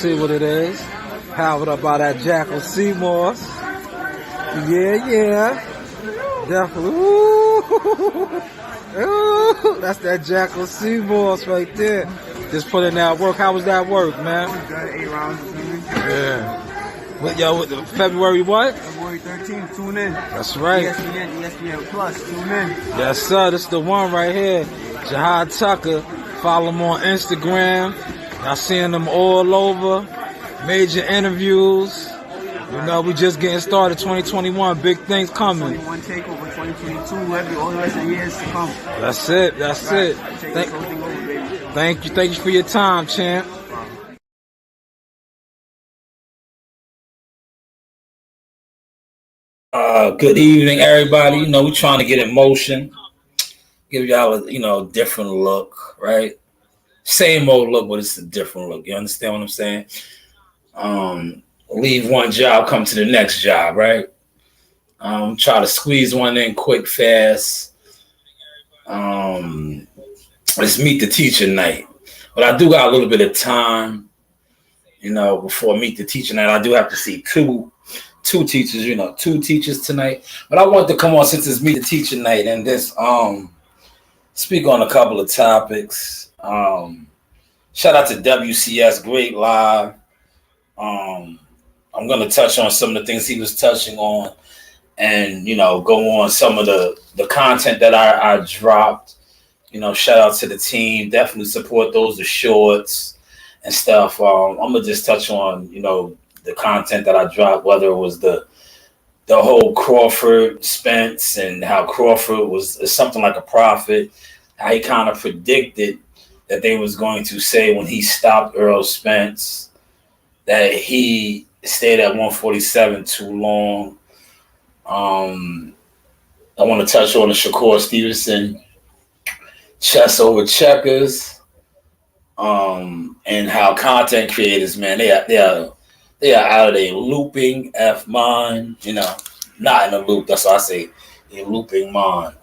see what it is. Powered up by that Jackal Seymour's. Yeah. Definitely. Ooh, that's that Jackal Seymour's right there. Just put in that work. How was that work, man? Good, 8 rounds. Yeah. With February what? February 13th, tune in. That's right. ESPN Plus, tune in. Yes, sir. This is the one right here. Jahad Tucker. Follow him on Instagram. Y'all seeing them all over. Major interviews. You know, we just getting started. 2021, big things coming. 21 takeover, 2022, all the rest of the years to come. That's it. Thank you for your time, champ. Good evening, everybody. You know, we're trying to get in motion, give y'all a different look, right? Same old look, but it's a different look. You understand what I'm saying? Leave one job, come to the next job, right? Try to squeeze one in quick, fast. Let's meet the teacher night. But I do got a little bit of time, before meet the teacher night. I do have to see two teachers, two teachers tonight. But I want to come on since it's meet the teacher night and this speak on a couple of topics. Shout out to WCS, great live. I'm going to touch on some of the things he was touching on and, go on some of the content that I dropped. Shout out to the team. Definitely support the shorts and stuff. I'm going to just touch on, the content that I dropped, whether it was the whole Crawford Spence and how Crawford was something like a prophet, how he kind of predicted that they was going to say when he stopped Earl Spence that he stayed at 147 too long. I want to touch on the Shakur Stevenson chess over checkers, and how content creators, man, they are out of their looping F mind, not in a loop. That's why I say a looping mind.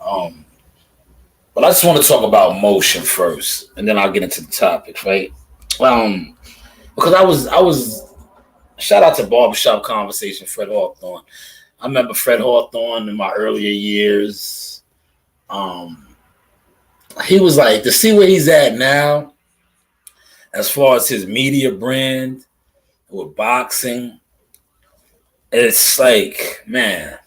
But I just want to talk about motion first, and then I'll get into the topic, right? Because I was shout out to Barbershop Conversation, Fred Hawthorne. I remember Fred Hawthorne in my earlier years. He was like, to see where he's at now, as far as his media brand with boxing, it's like, man,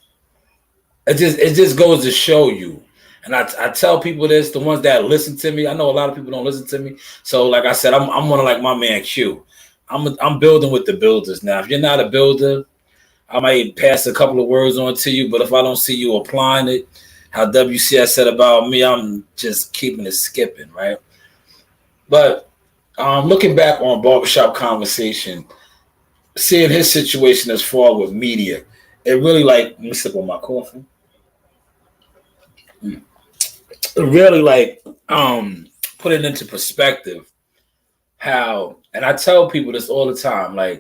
it just goes to show you. And I tell people this, the ones that listen to me. I know a lot of people don't listen to me. So like I said, I'm one of like my man Q. I'm building with the builders now. If you're not a builder, I might pass a couple of words on to you, but if I don't see you applying it, how WCS said about me, I'm just keeping it skipping, right? But looking back on Barbershop Conversation, seeing his situation as far with media, it really let me sip on my coffee. It really put it into perspective how, and I tell people this all the time, like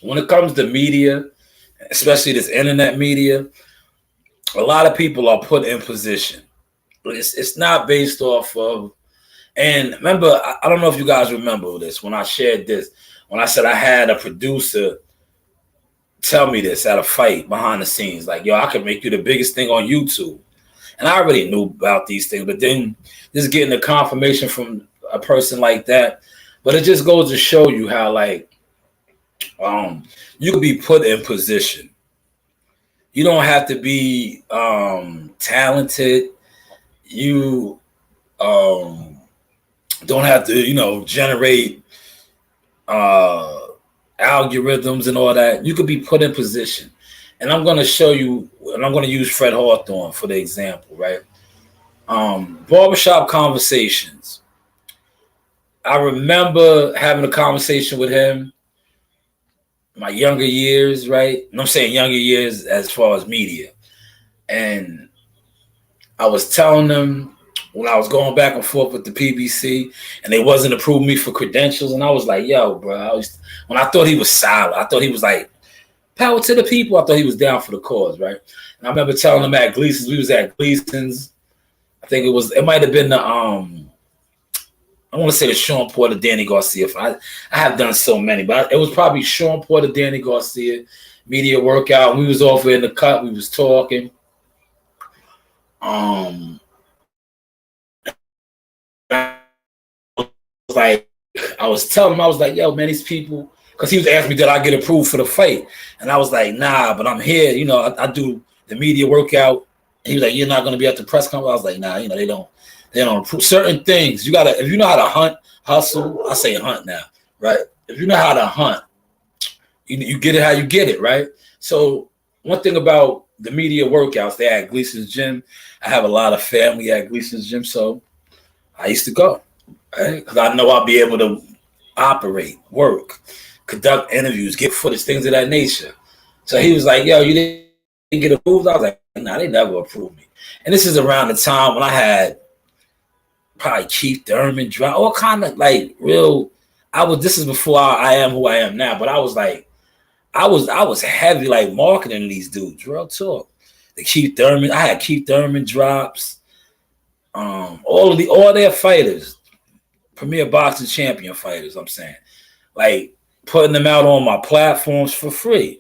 when it comes to media, especially this internet media, a lot of people are put in position. It's not based off of, and remember, I don't know if you guys remember this, when I shared this, when I said I had a producer tell me this at a fight behind the scenes, like, yo, I could make you the biggest thing on YouTube. And I already knew about these things, but then just getting the confirmation from a person like that. But it just goes to show you how, you could be put in position. You don't have to be talented. You don't have to, generate algorithms and all that. You could be put in position. And I'm going to show you, and I'm going to use Fred Hawthorne for the example, right? Barbershop Conversations. I remember having a conversation with him my younger years, right? And I'm saying younger years as far as media. And I was telling them when I was going back and forth with the PBC and they wasn't approving me for credentials. And I was like, yo, bro, when I thought he was silent, I thought he was like, power to the people. I thought he was down for the cause, right? And I remember telling him at Gleason's, we was at Gleason's. I think it might have been the I want to say the Sean Porter, Danny Garcia. I have done so many, but it was probably Sean Porter, Danny Garcia media workout. We was over in the cut. We was talking. Like I was telling him, I was like, yo, man, these people, because he was asking me, did I get approved for the fight? And I was like, nah, but I'm here. You know, I do the media workout. He was like, you're not going to be at the press conference. I was like, nah, you know, they don't approve certain things. You gotta, if you know how to hunt, hustle. I say hunt now, right? If you know how to hunt, you get it how you get it, right? So one thing about the media workouts, they at Gleason's gym. I have a lot of family at Gleason's gym, so I used to go. Right? Because I know I'll be able to operate, work, conduct interviews, get footage, things of that nature. So he was like, yo, you didn't get approved? I was like, nah, they never approved me. And this is around the time when I had probably Keith Thurman, drop, all kind of like real. This is before I am who I am now, but I was like, I was heavy like marketing these dudes, real talk. The Keith Thurman, I had Keith Thurman drops, all their fighters, premier boxing champion fighters, I'm saying, like putting them out on my platforms for free,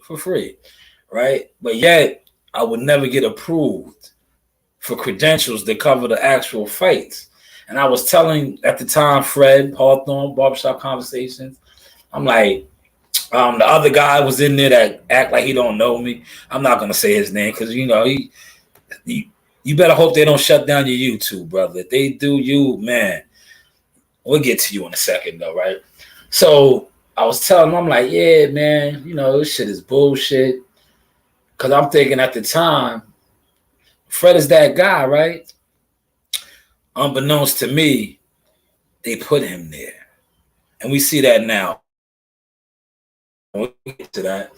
right? But yet I would never get approved for credentials that cover the actual fights. And I was telling at the time, Fred Hawthorne, Barbershop Conversations, I'm like, the other guy was in there that act like he don't know me. I'm not gonna say his name because you know you better hope they don't shut down your YouTube, brother. If they do, man, we'll get to you in a second though, right? So I was telling him, I'm like, yeah, man, you know, this shit is bullshit. Cause I'm thinking at the time, Fred is that guy, right? Unbeknownst to me, they put him there. And we see that now. We'll get to that.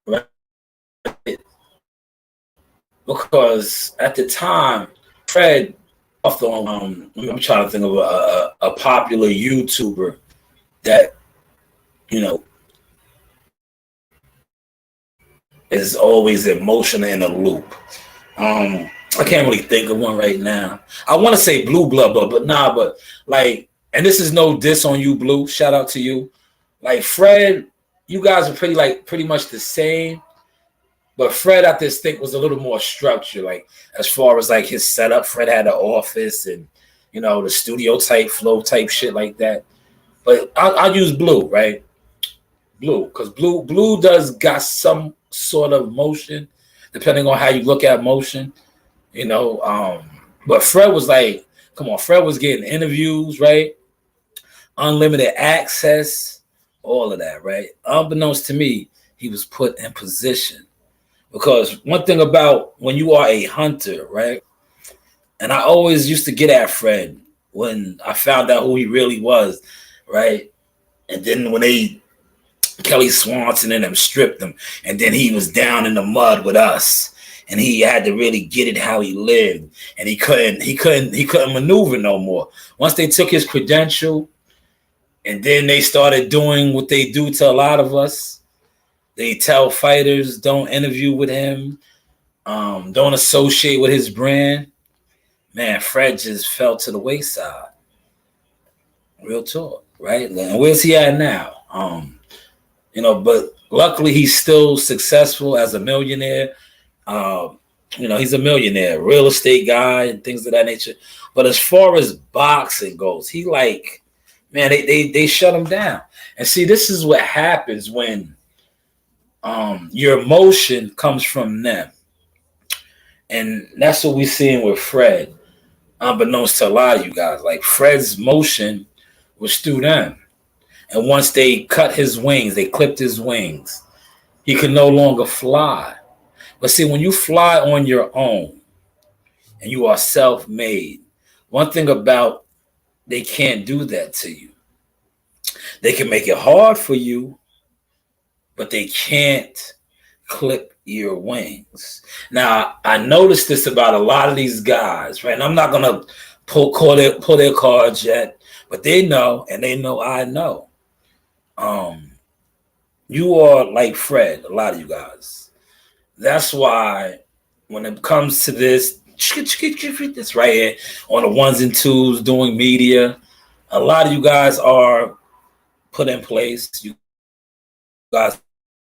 Right? Because at the time, Fred, I'm trying to think of a popular YouTuber that, you know, is always emotional in a loop. I can't really think of one right now. I want to say Blue Blood, but nah, but like, and this is no diss on you, Blue. Shout out to you. Like Fred, you guys are pretty much the same. But Fred, I just think, was a little more structured, like as far as like his setup. Fred had an office and, you know, the studio type flow type shit like that. But I'll use Blue, right? Blue, because Blue does got some sort of motion, depending on how you look at motion, you know. But Fred was like, come on, Fred was getting interviews, right? Unlimited access, all of that, right? Unbeknownst to me, he was put in position. Because one thing about when you are a hunter, right? And I always used to get at Fred when I found out who he really was, right? And then when Kelly Swanson and them stripped him, and then he was down in the mud with us, and he had to really get it how he lived, and he couldn't maneuver no more. Once they took his credential, and then they started doing what they do to a lot of us. They tell fighters don't interview with him, don't associate with his brand. Man, Fred just fell to the wayside. Real talk, right? And where's he at now? You know, but luckily he's still successful as a millionaire. You know, he's a millionaire, real estate guy and things of that nature. But as far as boxing goes, he like, man, they shut him down. And see, this is what happens when your emotion comes from them. And that's what we're seeing with Fred. Unbeknownst to a lot of you guys, like Fred's motion was through them. And once they cut his wings, they clipped his wings, he could no longer fly. But see, when you fly on your own and you are self-made, one thing about they can't do that to you. They can make it hard for you, but they can't clip your wings. Now, I noticed this about a lot of these guys, right? And I'm not going to pull their cards yet, but they know, and they know I know. You are like Fred, a lot of you guys. That's why when it comes to this, This right here on the ones and twos doing media. A lot of you guys are put in place. You guys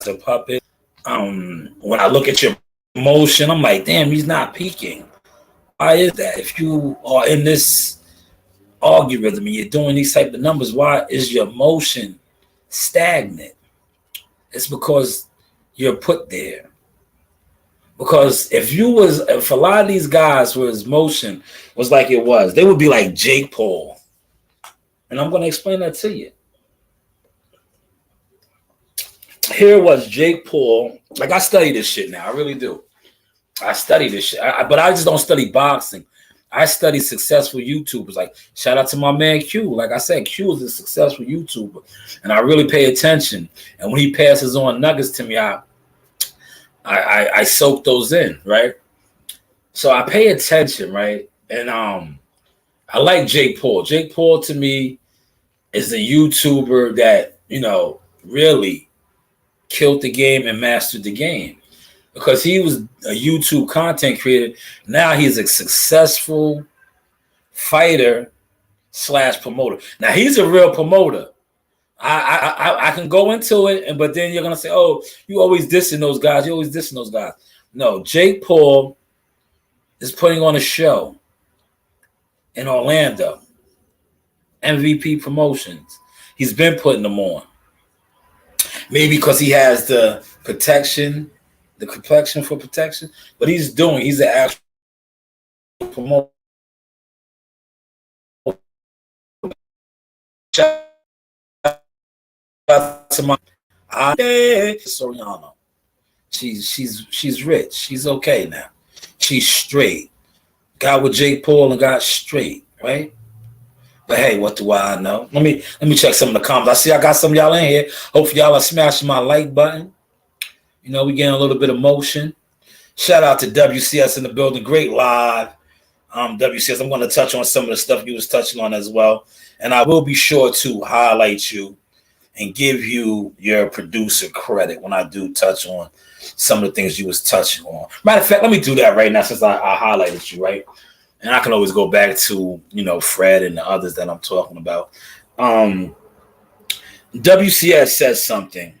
are puppets. When I look at your motion, I'm like, damn, he's not peaking. Why is that? If you are in this algorithm and you're doing these type of numbers, why is your motion stagnant? It's because you're put there. Because if a lot of these guys whose motion was like it was, they would be like Jake Paul. And I'm going to explain that to you. Here was Jake Paul. Like, I study this shit now. I really do. I study this shit. But I just don't study boxing. I study successful YouTubers. Like, shout out to my man Q. Like I said, Q is a successful YouTuber. And I really pay attention. And when he passes on nuggets to me, I soak those in, right? So I pay attention, right? And I like Jake Paul. Jake Paul, to me, is a YouTuber that, really killed the game and mastered the game. Because he was a YouTube content creator. Now he's a successful fighter / promoter. Now he's a real promoter. I can go into it, but then you're gonna say, "Oh, you always dissing those guys. You always dissing those guys." No, Jake Paul is putting on a show in Orlando. MVP Promotions. He's been putting them on. Maybe because he has the protection. The complexion for protection, but he's an actual promoter. Shout out to my Soriano. She's rich. She's okay now. She's straight. Got with Jake Paul and got straight, right? But hey, what do I know? Let me check some of the comments. I see I got some of y'all in here. Hopefully y'all are smashing my like button. We getting a little bit of motion. Shout out to WCS in the building. Great live. WCS, I'm going to touch on some of the stuff you was touching on as well. And I will be sure to highlight you and give you your producer credit when I do touch on some of the things you was touching on. Matter of fact, let me do that right now since I highlighted you, right? And I can always go back to, Fred and the others that I'm talking about. WCS says something.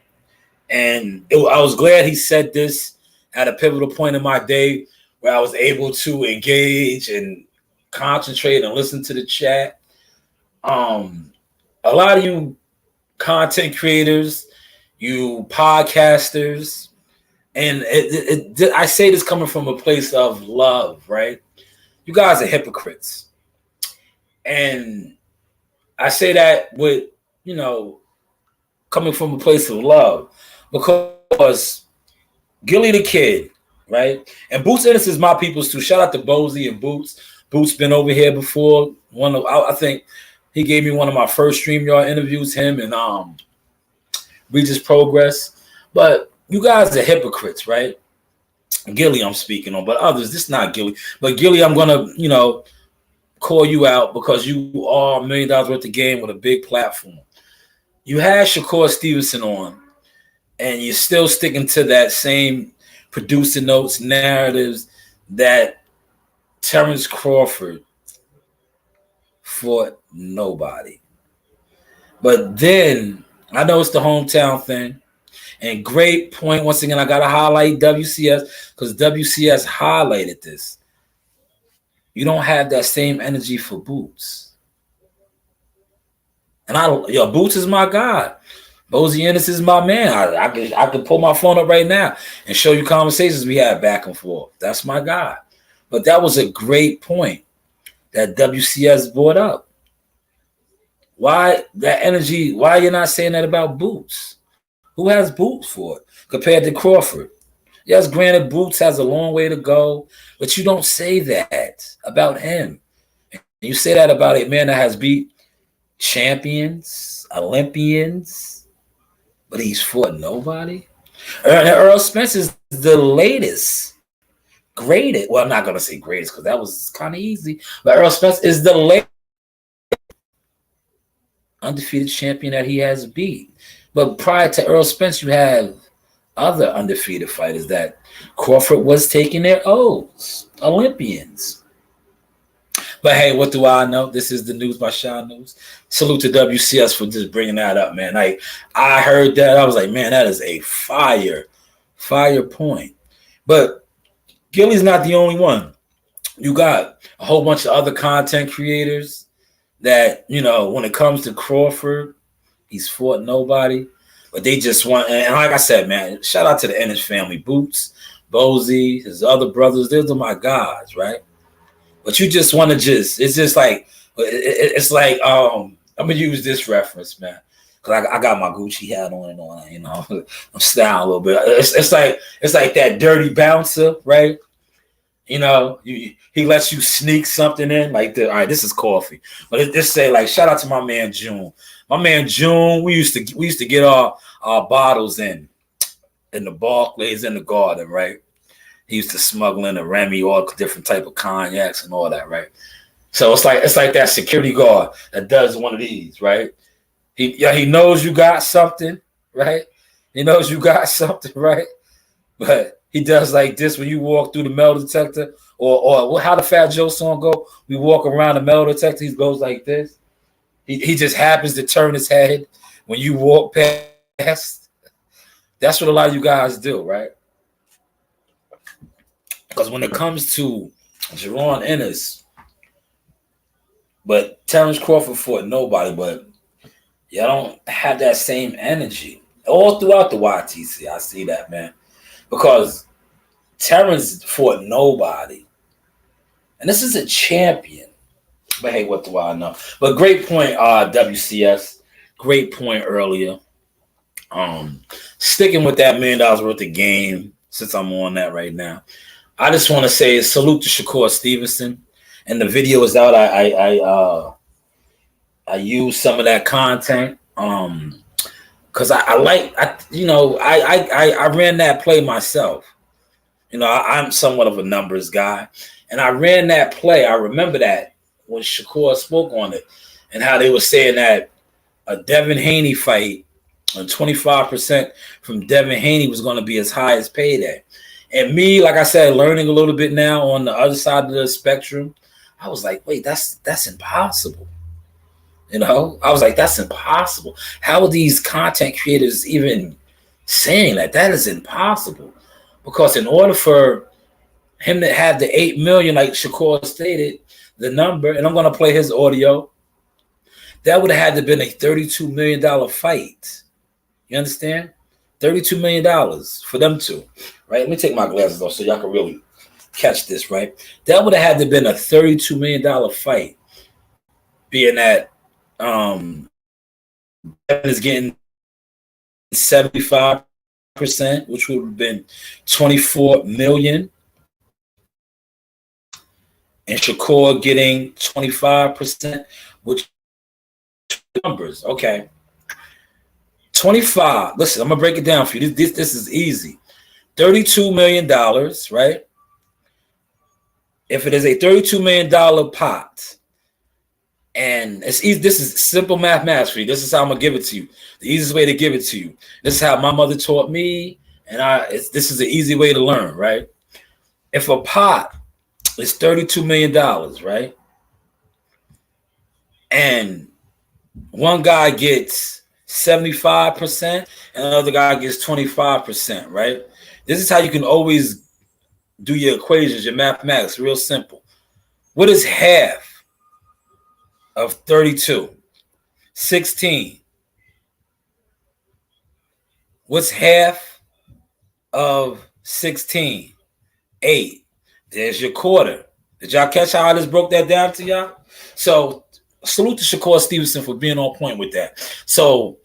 And I was glad he said this at a pivotal point in my day where I was able to engage and concentrate and listen to the chat. A lot of you content creators, you podcasters, and I say this coming from a place of love, right? You guys are hypocrites. And I say that with, coming from a place of love. Because Gilly the Kid, right? And Boots Ennis is my people's too. Shout out to Bozy and Boots. Boots been over here before. I think he gave me one of my first StreamYard interviews, him and Regis Progress. But you guys are hypocrites, right? Gilly I'm speaking on, but others, this is not Gilly. But Gilly, I'm gonna, call you out because you are $1 million worth of game with a big platform. You had Shakur Stevenson on. And you're still sticking to that same producer notes narratives that Terrence Crawford fought nobody. But then I know it's the hometown thing. And great point. Once again, I got to highlight WCS because WCS highlighted this. You don't have that same energy for Boots. And Boots is my guy. Bozy Ennis is my man. I could pull my phone up right now and show you conversations we had back and forth. That's my guy. But that was a great point that WCS brought up. Why that energy? Why you're not saying that about Boots? Who has Boots for it compared to Crawford? Yes, granted, Boots has a long way to go, but you don't say that about him. You say that about a man that has beat champions, Olympians, but he's fought nobody. Earl Spence is the latest, greatest. Well, I'm not going to say greatest because that was kind of easy. But Earl Spence is the latest undefeated champion that he has beat. But prior to Earl Spence, you have other undefeated fighters that Crawford was taking their oaths. Olympians. But hey, what do I know? This is the news by Shanewz. Salute to WCS for just bringing that up, man. Like, I heard that, I was like, man, that is a fire point. But Gilly's not the only one. You got a whole bunch of other content creators that, you know, when it comes to Crawford, he's fought nobody. But they just want, and like I said, man, shout out to the Ennis family, Boots, Bozy, his other brothers. Those are my guys, right? But you just want to it's just like, it's like, I'm going to use this reference, man. Because I got my Gucci hat on and on, you know. I'm styling a little bit. It's like that dirty bouncer, right? You know, he lets you sneak something in. Like, all right, this is coffee. But it just say, like, shout out to my man June. My man June, we used to get our bottles in the Barclays in the garden, right? He used to smuggle in a Remy, all different type of cognacs and all that, right? So it's like that security guard that does one of these, right? He knows you got something, right? He knows you got something, right? But he does like this when you walk through the metal detector, or how the Fat Joe song go? We walk around the metal detector, he goes like this. He just happens to turn his head when you walk past. That's what a lot of you guys do, right? Because when it comes to Jerron Ennis, but Terrence Crawford fought nobody, but y'all don't have that same energy. All throughout the YTC, I see that, man. Because Terrence fought nobody. And this is a champion. But hey, what do I know? But great point, WCS. Great point earlier. Sticking with that $1 million worth of game, since I'm on that right now. I just want to say salute to Shakur Stevenson, and the video is out. I use some of that content because I ran that play myself. You know, I'm somewhat of a numbers guy, and I ran that play. I remember that when Shakur spoke on it, and how they were saying that a Devin Haney fight, and 25% from Devin Haney was going to be as high as payday. And me, like I said, learning a little bit now on the other side of the spectrum, I was like, wait, that's impossible. You know, I was like, that's impossible. How are these content creators even saying that? That is impossible. Because in order for him to have the 8 million, like Shakur stated, the number, and I'm going to play his audio, that would have had to been a $32 million fight. You understand? $32 million for them two, right? Let me take my glasses off so y'all can really catch this, right? That would have had to been a $32 million fight, being that is getting 75%, which would have been 24 million, and Shakur getting 25%, which numbers, okay. 25. Listen, I'm gonna break it down for you. This is easy. $32 million, right? If it is a $32 million pot, and it's easy, this is simple mathematics for you. This is how I'm gonna give it to you. The easiest way to give it to you. This is how my mother taught me, and this is the easy way to learn, right? If a pot is $32 million, right? And one guy gets 75% and another guy gets 25%, right? This is how you can always do your equations, your mathematics, real simple. What is half of 32? 16. What's half of 16? 8. There's your quarter. Did y'all catch how I just broke that down to y'all? So salute to Shakur Stevenson for being on point with that. So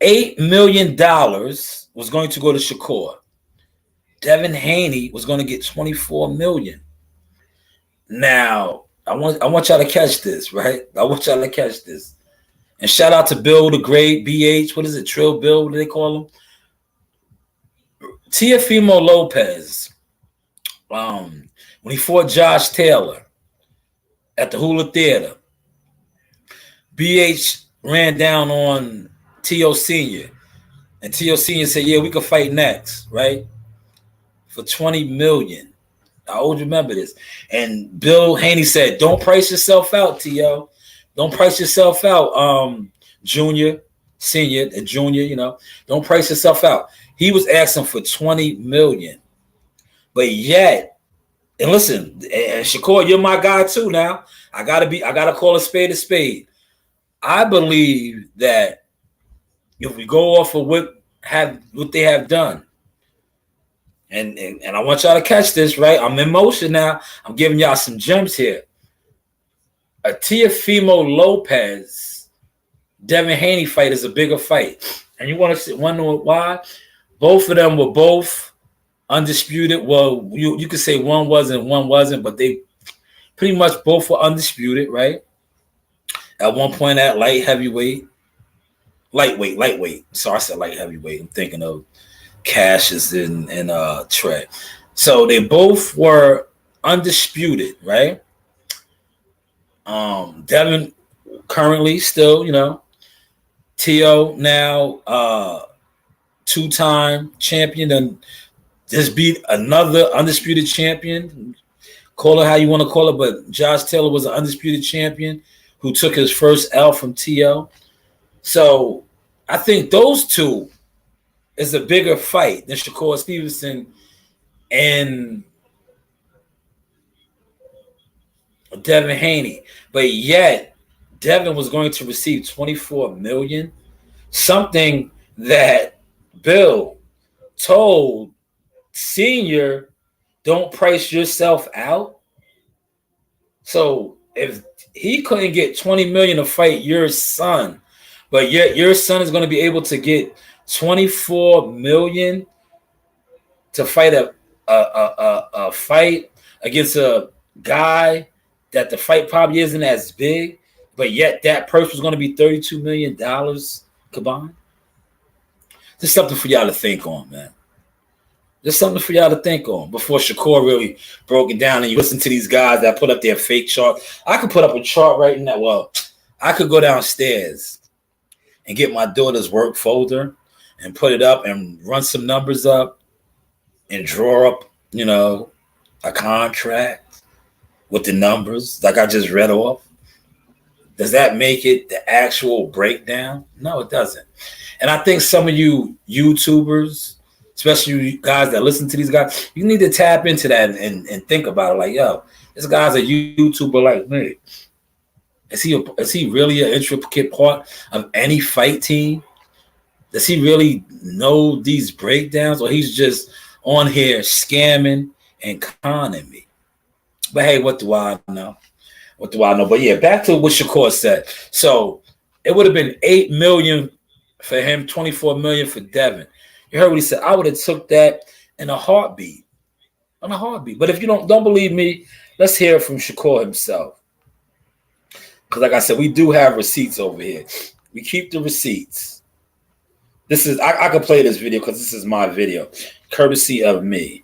$8 million was going to go to Shakur. Devin Haney was going to get 24 million. Now, I want y'all to catch this, right? I want y'all to catch this. And shout out to Bill the Great, BH. What is it? Trill Bill, what do they call him? Teofimo Lopez, when he fought Josh Taylor at the Hula Theater, BH ran down on T.O. Sr. And T.O. Sr. said, yeah, we could fight next, right? For 20 million. I always remember this. And Bill Haney said, "Don't price yourself out, T.O. Don't price yourself out, junior, senior, and junior. You know, don't price yourself out." He was asking for $20 million, but yet, and listen, and Shakur, you're my guy too. Now I gotta call a spade a spade. I believe that if we go off of what they have done. And I want y'all to catch this, right? I'm in motion now. I'm giving y'all some gems here. A Teofimo Lopez, Devin Haney fight is a bigger fight. And you want to wonder why? Both of them were both undisputed. Well, you could say one wasn't, but they pretty much both were undisputed, right? At one point at lightweight. Sorry, I said light heavyweight. I'm thinking of Cassius and Trey. So they both were undisputed, right? Devin currently still, you know, T.O. now two-time champion and just beat another undisputed champion. Call it how you want to call it, but Josh Taylor was an undisputed champion who took his first L from T.O. So I think those two is a bigger fight than Shakur Stevenson and Devin Haney. But yet, Devin was going to receive $24 million, something that Bill told Senior, don't price yourself out. So if he couldn't get $20 million to fight your son, but yet your son is going to be able to get $24 million to fight a fight against a guy that the fight probably isn't as big, but yet that purse was going to be $32 million combined. Just something for y'all to think on, man. Just something for y'all to think on before Shakur really broke it down and you listen to these guys that put up their fake chart. I could put up a chart right now. Well, I could go downstairs and get my daughter's work folder and put it up and run some numbers up and draw up, you know, a contract with the numbers like I just read off. Does that make it the actual breakdown? No, it doesn't. And I think some of you YouTubers, especially you guys that listen to these guys, you need to tap into that and think about it. Like, yo, this guy's a YouTuber like me. Is he really an intricate part of any fight team? Does he really know these breakdowns, or he's just on here scamming and conning me? But hey, what do I know? What do I know? But yeah, back to what Shakur said. So it would have been $8 million for him, $24 million for Devin. You heard what he said. I would have took that in a heartbeat. On a heartbeat. But if you don't believe me, let's hear it from Shakur himself. Because like I said, we do have receipts over here. We keep the receipts. This is I could play this video because this is my video, courtesy of me.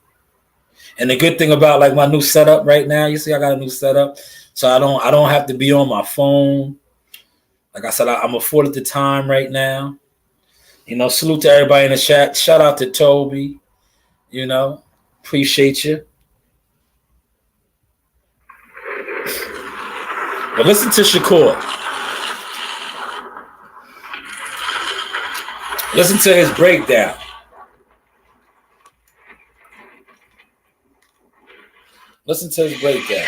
And the good thing about like my new setup right now, you see I got a new setup. So I don't have to be on my phone. Like I said, I'm afforded the time right now. You know, salute to everybody in the chat. Shout out to Toby. You know, appreciate you. But listen to Shakur. Listen to his breakdown. Listen to his breakdown.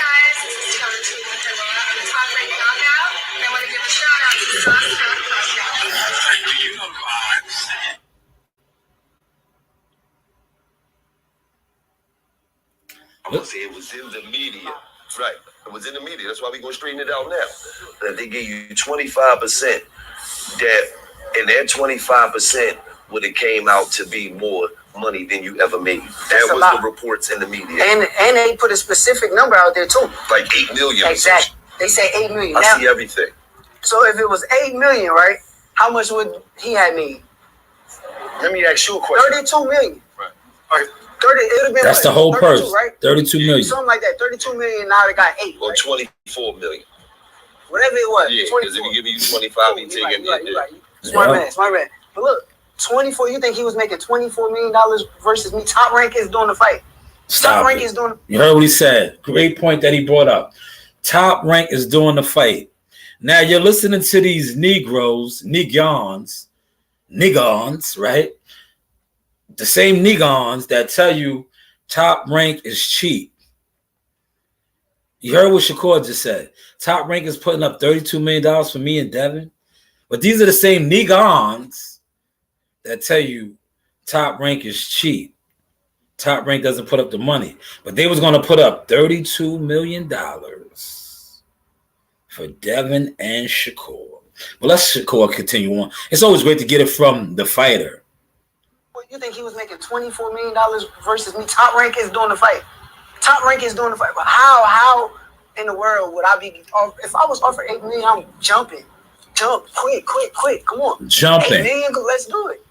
I'm gonna say it was in the media. Right. It was in the media. That's why we're gonna straighten it out now. That they give you 25%. That and that 25% would have came out to be more money than you ever made. That was the reports in the media. And they put a specific number out there too. Like 8 million. Exactly. They say 8 million. I see everything. So if it was 8 million, right? How much would he have made? Let me ask you a question. 32 million. Right. All right. 30. It would have been. That's what, the whole purse. Right? 32 million. Something like that. 32 million. Now they got 8. Or right? 24 million. Whatever it was. Yeah. Because if he give you 25, he taking it. Right. Smart man. But look, 24. You think he was making $24 million versus me? Top Rank is doing the fight. Stop Rank it. is doing. You heard what he said. Great point that he brought up. Top Rank is doing the fight. Now you're listening to these Negroes, Nigons, right? The same Nigons that tell you Top Rank is cheap. You heard what Shakur just said. Top Rank is putting up $32 million for me and Devin. But these are the same Nigons that tell you Top Rank is cheap. Top Rank doesn't put up the money. But they was going to put up $32 million for Devin and Shakur. But let's Shakur continue on. It's always great to get it from the fighter. Well, you think he was making $24 million versus me? Top Rank is doing the fight. Top Rank is doing the fight. But how in the world would I be? If I was offered $8 million, I'm jumping. Jump quick. Come on. Jumping. $8 million, let's do it.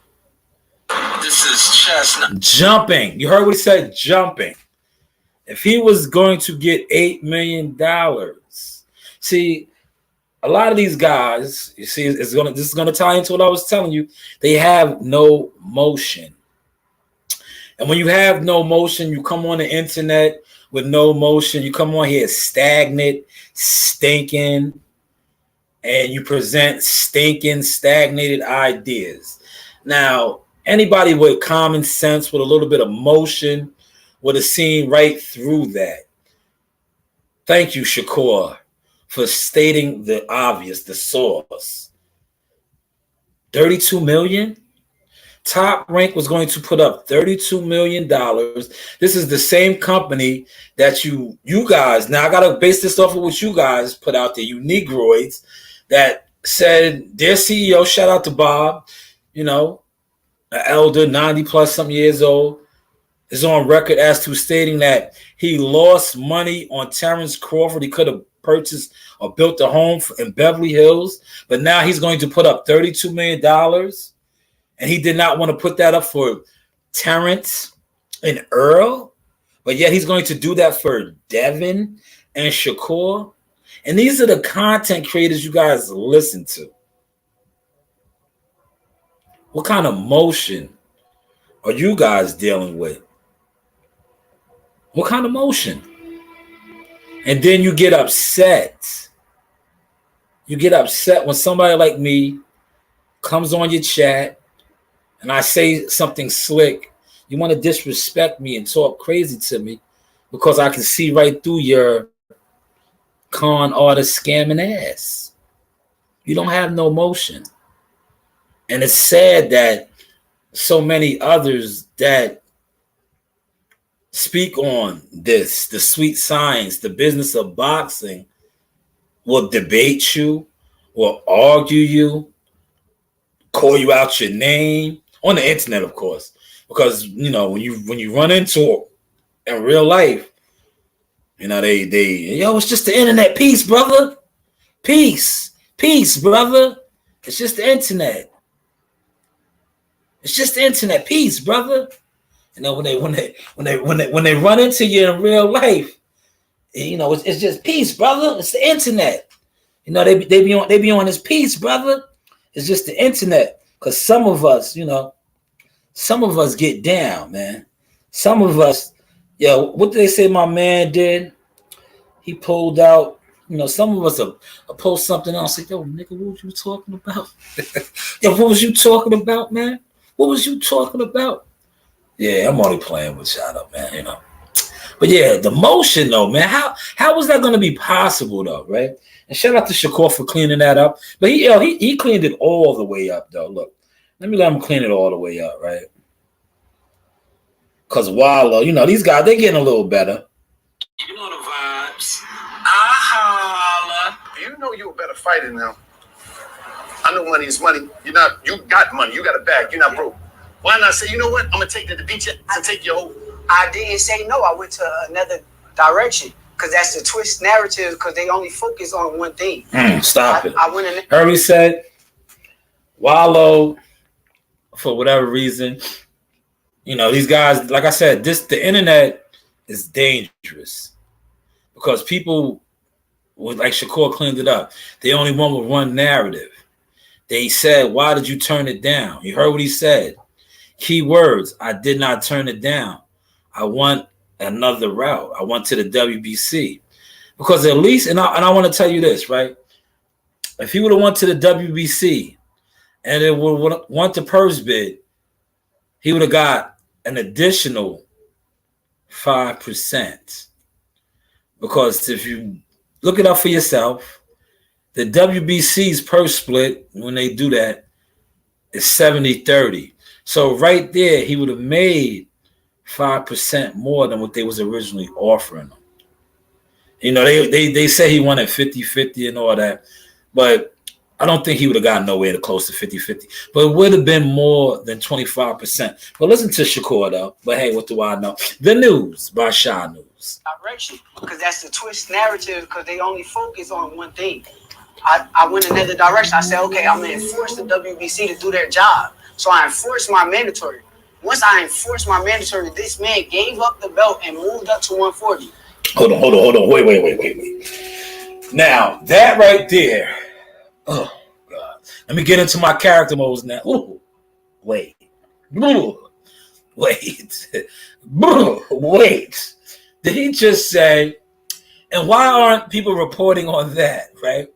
This is Chestnut. Jumping. You heard what he said? Jumping. If he was going to get $8 million, see, a lot of these guys, you see, this is gonna tie into what I was telling you. They have no motion. And when you have no motion, you come on the internet with no motion. You come on here stagnant, stinking, and you present stinking, stagnated ideas. Now, anybody with common sense, with a little bit of motion, would have seen right through that. Thank you, Shakur, for stating the obvious, the source. $32 million? Top Rank was going to put up $32 million. This is the same company that you guys, now I got to base this off of what you guys put out there, you Negroids, that said their CEO, shout out to Bob, you know, an elder, 90 plus some years old, is on record as to stating that he lost money on Terrence Crawford. He could have purchased or built a home in Beverly Hills, but now he's going to put up $32 million, and he did not want to put that up for Terrence and Earl, but yet he's going to do that for Devin and Shakur. And these are the content creators you guys listen to. What kind of motion are you guys dealing with? What kind of motion? And then you get upset. You get upset when somebody like me comes on your chat and I say something slick. You want to disrespect me and talk crazy to me because I can see right through your con artist scamming ass. You don't have no motion. And it's sad that so many others that speak on this, the sweet science, the business of boxing, will debate you, will argue you, call you out your name on the internet, of course, because you know when you run into it in real life, you know they it's just the internet. Peace, brother. Peace, brother. It's just the internet. It's just the internet. Peace, brother. You know, when they run into you in real life, you know, it's just peace, brother. It's the internet. You know, they be on this peace, brother. It's just the internet. Because some of us get down, man. Some of us, what did they say my man did? He pulled out, you know, some of us will post something else. Like, yo, nigga, what was you talking about? Yo, what was you talking about, man? What was you talking about? Yeah, I'm only playing with shout out, man, you know. But yeah, the motion though, man. How was that gonna be possible though, right? And shout out to Shakur for cleaning that up. But he cleaned it all the way up though. Look, let him clean it all the way up, right? Cause Wallow, you know, these guys, they're getting a little better. You know the vibes. I holla. You know you're a better fighter now. I know money is money. You got money. You got a bag. You're not broke. Why not say, you know what? I'm gonna take the beach and take your whole. I didn't say no. I went to another direction because that's the twist narrative. Because they only focus on one thing. Stop it. I went in. Herbie said, Wallow, for whatever reason, you know, these guys, like I said, the internet is dangerous because people, like Shakur cleaned it up. They only want with one narrative. They said, why did you turn it down? You heard what he said. Key words, I did not turn it down. I want another route. I went to the WBC because at least, and I want to tell you this, right? If he would have went to the WBC and it would have went to purse bid, he would have got an additional 5%. Because if you look it up for yourself, the WBC's purse split, when they do that, is 70-30. So right there, he would have made 5% more than what they was originally offering him. You know, they say he wanted 50-50 and all that, but I don't think he would have gotten nowhere close to 50-50. But it would have been more than 25%. But listen to Shakur, though. But hey, what do I know? The News by Shanewz. Direction, because that's the twist narrative, because they only focus on one thing. I went another direction. I said, okay, I'm going to enforce the WBC to do their job. So I enforced my mandatory. Once I enforced my mandatory, this man gave up the belt and moved up to 140. Hold on. Wait. Now, that right there. Oh, God. Let me get into my character modes now. Ooh, wait. Wait. Did he just say, and why aren't people reporting on that, right?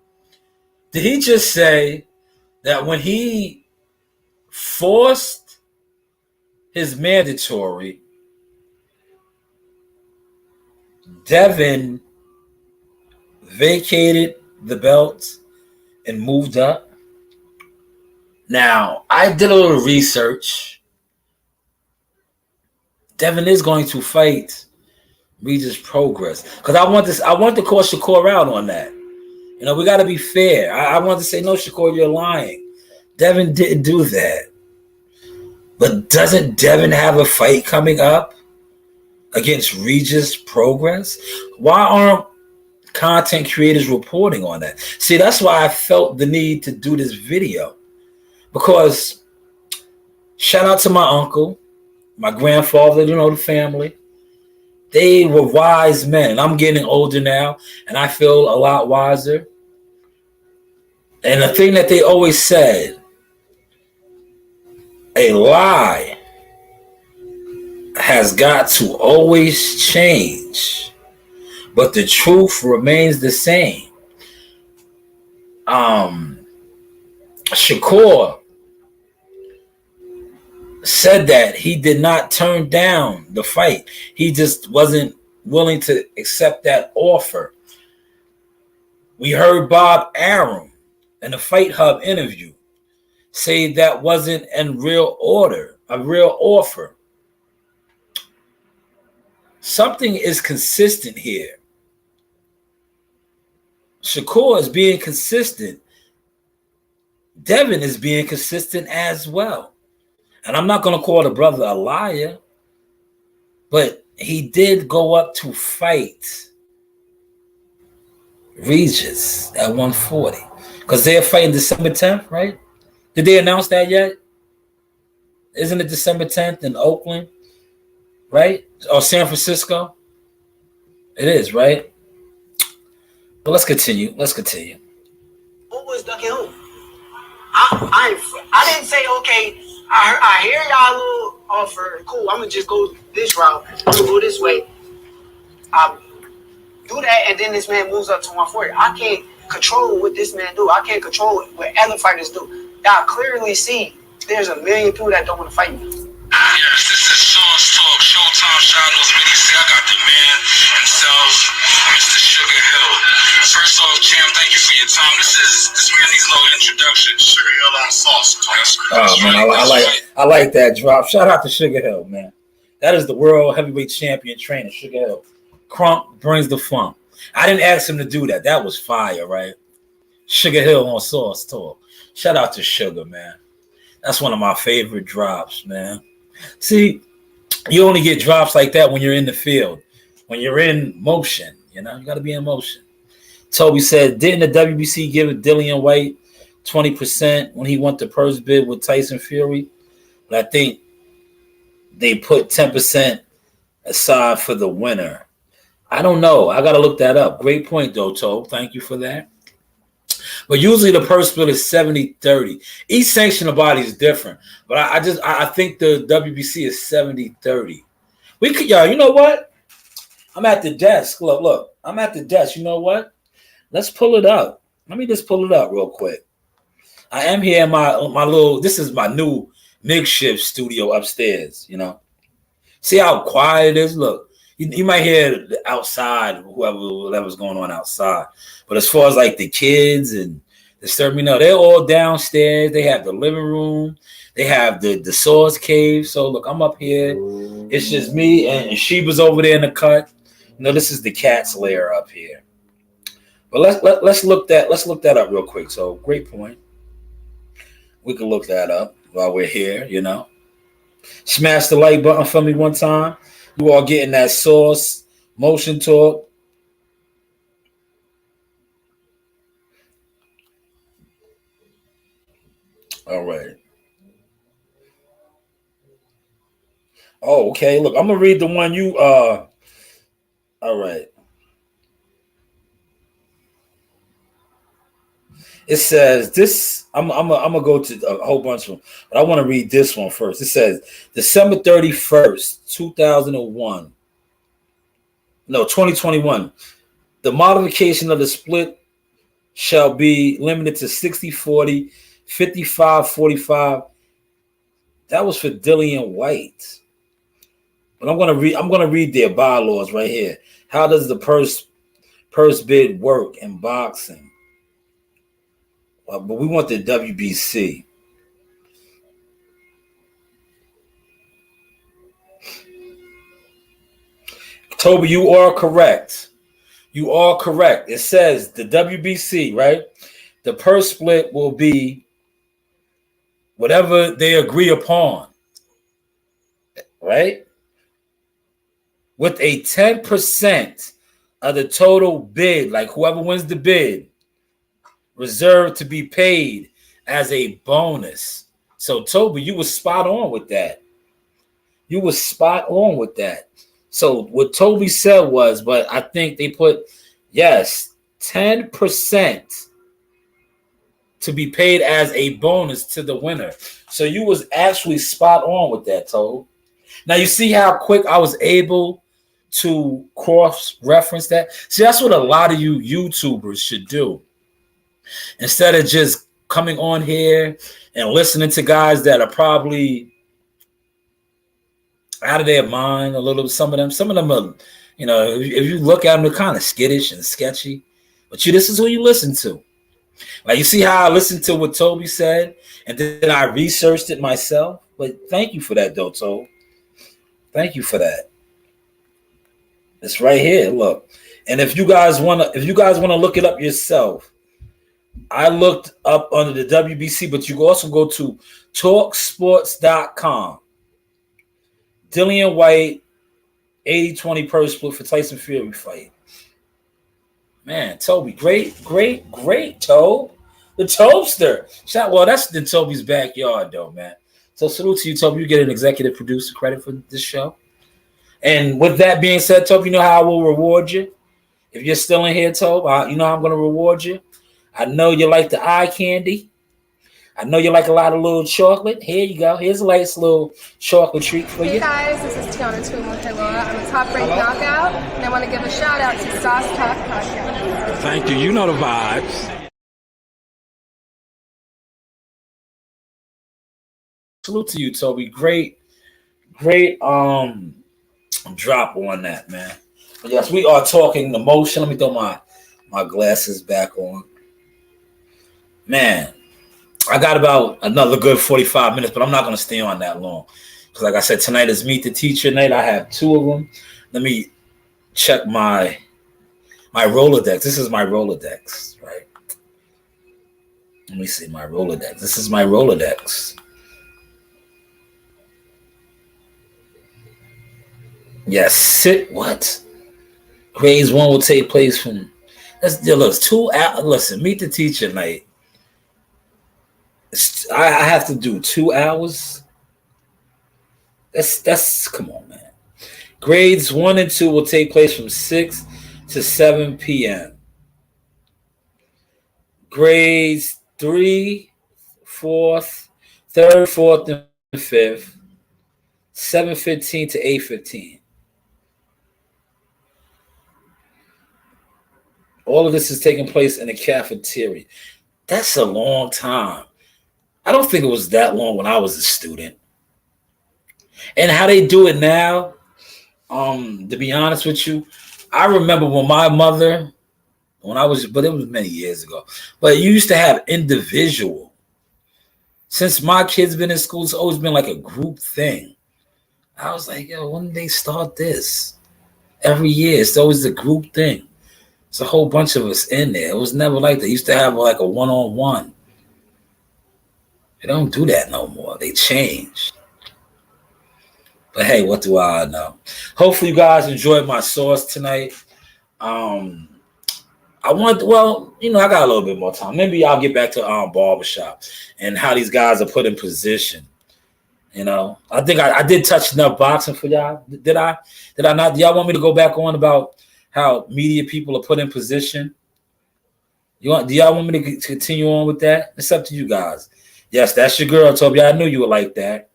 Did he just say that when he forced his mandatory, Devin vacated the belt and moved up? Now, I did a little research. Devin is going to fight Regis Progress. Because I want to call Shakur out on that. You know, we got to be fair. I want to say, no, Shakur, you're lying. Devin didn't do that. But doesn't Devin have a fight coming up against Regis Progress? Why aren't content creators reporting on that? See, that's why I felt the need to do this video. Because shout out to my uncle, my grandfather, you know, the family. They were wise men. And I'm getting older now, and I feel a lot wiser. And the thing that they always said, a lie has got to always change, but the truth remains the same. Shakur said that he did not turn down the fight. He just wasn't willing to accept that offer. We heard Bob Arum in the Fight Hub interview say that wasn't in real order, a real offer. Something is consistent here. Shakur is being consistent. Devin is being consistent as well. And I'm not going to call the brother a liar, but he did go up to fight Regis at 140 because they're fighting December 10th, right? Did they announce that yet? Isn't it December 10th in Oakland, right? Or San Francisco? It is, right? But let's continue. Who was ducking who? I didn't say, okay, I hear y'all little offer. Cool, I'm going to just go this route. I'm going to go this way. I do that, and then this man moves up to 140. I can't control what this man do. I can't control what other fighters do. Y'all clearly see there's a million people that don't want to fight me. Yes, this is Shanewz Talk, Showtimeshanewz Media. See, I got the man himself, Mr. Sugar Hill. First off, champ, thank you for your time. This man needs no introduction. Sugar Hill on sauce. I like that drop. Shout out to Sugar Hill, man. That is the world heavyweight champion trainer, Sugar Hill. Crunk brings the funk. I didn't ask him to do that. That was fire, right? Sugar Hill on Sauce Talk. Shout out to Sugar, man. That's one of my favorite drops, man. See, you only get drops like that when you're in the field, when you're in motion. You know, you got to be in motion. Toby said, didn't the WBC give Dillian White 20% when he went to purse bid with Tyson Fury? But I think they put 10% aside for the winner. I don't know. I got to look that up. Great point, though, Tobe. Thank you for that. But usually the purse split is 70-30. Each sanctioned body is different. But I think the WBC is 70-30. We could, y'all, you know what? I'm at the desk. Look. I'm at the desk. You know what? Let's pull it up. Let me just pull it up real quick. I am here in my little. This is my new makeshift studio upstairs. You know, see how quiet it is. Look, you might hear outside whatever's going on outside, but as far as like the kids and disturb me, no, they're all downstairs. They have the living room. They have the source cave. So look, I'm up here. It's just me and Sheba's over there in the cut. You know, this is the cat's lair up here. But let's look that up real quick. So great point. We can look that up while we're here, you know. Smash the like button for me one time. You all getting that Source Motion Talk. All right. Oh, okay. Look, I'm gonna read the one you all right. It says this. I'm gonna go to a whole bunch of them, but I want to read this one first. It says December 31st, 2001. No, 2021. The modification of the split shall be limited to 60-40, 55-45. That was for Dillian White. But I'm gonna read their bylaws right here. How does the purse bid work in boxing? But we want the WBC. Toby, you are correct. You are correct. It says the WBC, right? The purse split will be whatever they agree upon, right? With a 10% of the total bid, like whoever wins the bid, reserved to be paid as a bonus. So, Toby, you were spot on with that. You were spot on with that. So, what Toby said was, but I think they put, yes, 10% to be paid as a bonus to the winner. So, you was actually spot on with that, Toby. Now, you see how quick I was able to cross-reference that? See, that's what a lot of you YouTubers should do. Instead of just coming on here and listening to guys that are probably out of their mind a little, some of them are, you know, if you look at them, they're kind of skittish and sketchy. But this is who you listen to. Like, you see how I listened to what Toby said, and then I researched it myself. But thank you for that, though, Toby. Thank you for that. It's right here. Look, and if you guys wanna look it up yourself, I looked up under the WBC, but you can also go to talksports.com. Dillian White, 80-20 purse split for Tyson Fury fight. Man, Toby, great, Tobe. The Tobster. Well, that's in Toby's backyard, though, man. So salute to you, Toby. You get an executive producer credit for this show. And with that being said, Toby, you know how I will reward you? If you're still in here, Toby, you know how I'm going to reward you? I know you like the eye candy. I know you like a lot of little chocolate. Here you go. Here's a nice little chocolate treat for you. Hey guys, this is Tiana Tuimuteloa. I'm a top-ranked knockout, and I want to give a shout-out to Sauce Talk Podcast. Thank you. You know the vibes. Salute to you, Toby. Great drop on that, man. But yes, we are talking the motion. Let me throw my glasses back on. Man, I got about another good 45 minutes, but I'm not going to stay on that long. Because like I said, tonight is Meet the Teacher night. I have two of them. Let me check my Rolodex. This is my Rolodex, right? Let me see my Rolodex. This is my Rolodex. Yes, what? Grades 1 will take place from. Listen, Meet the Teacher night. I have to do 2 hours. That's come on, man. Grades 1 and 2 will take place from 6 to 7 p.m. Grades 3, 4th, 3rd, 4th, and 5th, 7:15 to 8:15. All of this is taking place in a cafeteria. That's a long time. I don't think it was that long when I was a student. And how they do it now, to be honest with you, I remember when my mother, but it was many years ago, but you used to have individual. Since my kids been in school, it's always been like a group thing. I was like, yo, when did they start this? Every year, it's always a group thing. It's a whole bunch of us in there. It was never like that. They used to have like a one-on-one. They don't do that no more. They changed. But hey, what do I know? Hopefully you guys enjoyed my sauce tonight. I got a little bit more time. Maybe I'll get back to barbershop and how these guys are put in position. I think I did touch enough boxing for y'all. Did I? Did I not? Do y'all want me to go back on about how media people are put in position? Do y'all want me to continue on with that? It's up to you guys. Yes, that's your girl, Toby. I knew you would like that.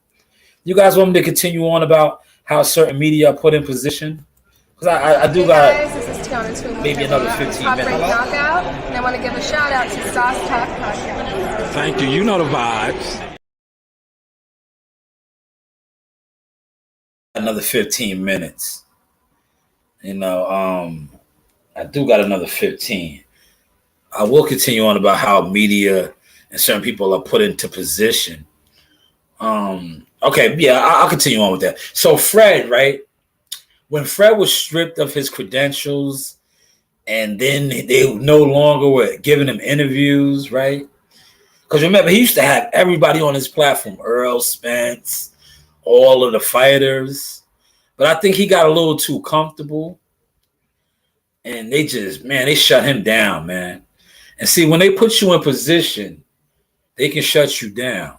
You guys want me to continue on about how certain media are put in position? Because I do got maybe another 15 minutes. Knockout, and I want to give a shout out to Sauce Talk Podcast. Thank you. You know the vibes. Another 15 minutes. I do got another 15. I will continue on about how media and certain people are put into position. Okay, yeah, I'll continue on with that. So Fred, right? When Fred was stripped of his credentials and then they no longer were giving him interviews, right? Because remember, he used to have everybody on his platform, Earl Spence, all of the fighters. But I think he got a little too comfortable. And they shut him down, man. And see, when they put you in position, they can shut you down.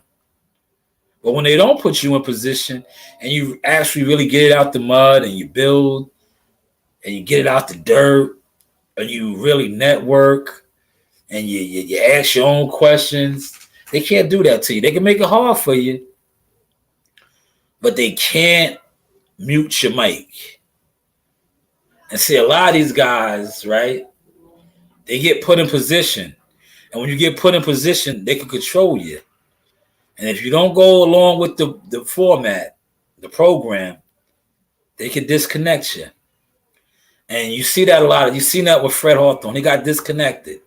But when they don't put you in position and you actually really get it out the mud and you build and you get it out the dirt and you really network and you ask your own questions, they can't do that to you. They can make it hard for you, but they can't mute your mic. And see, a lot of these guys, right, they get put in position. And when you get put in position, they can control you. And if you don't go along with the format, the program, they can disconnect you. And you see that a lot. You seen that with Fred Hawthorne. He got disconnected.